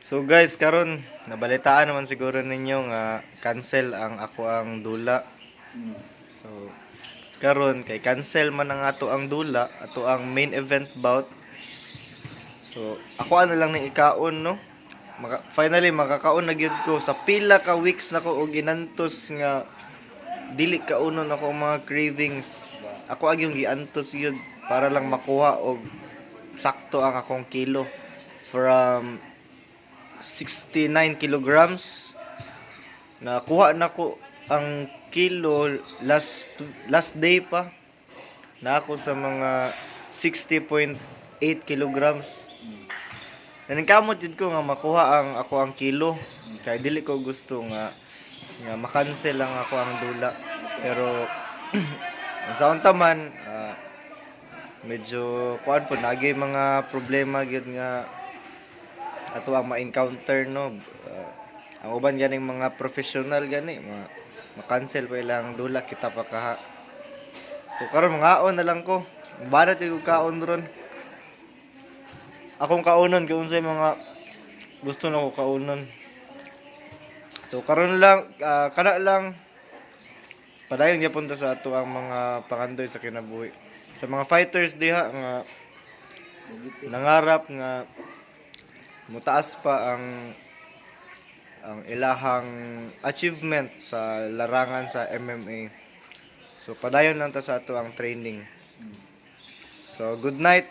So guys, karon nabalitaan naman siguro ninyo nga cancel ang ako ang dula. So karon kay cancel man ang ato ang dula, ato ang main event bout. So ako na lang ning ikaon no. Finally makakaon na gyud ko sa pila ka weeks nako og ginantos nga dili kaunon ako mga cravings. Ako agyong giantos gyud para lang makuha og sakto ang akong kilo from 69 kilograms. Nakuha na ko ang kilo last day pa. Na ako sa mga 60.8 kilograms. Naningkamot jud ko nga makuha ang ako ang kilo. Kay dili ko gusto nga makancel lang ako ang dula. Pero sa unta man medyo kuan po nagay mga problema gyud nga ato ang ma-encounter no. Ang uban ganing mga professional gani ma-cancel pa ilang dula kita pa kaha. So karon mangaon na lang ko. Banat yung kaon ron. Akong kaunon kung unsay mga gusto na ko kaunon. So karon lang kana lang padayon gyapon ta sa ato ang mga pangandoy sa kinabuhi. Sa mga fighters diha nga nangarap nga mutaas pa ang ilahang achievement sa larangan sa MMA. So padayon lang ta sa ato ang training. So good night.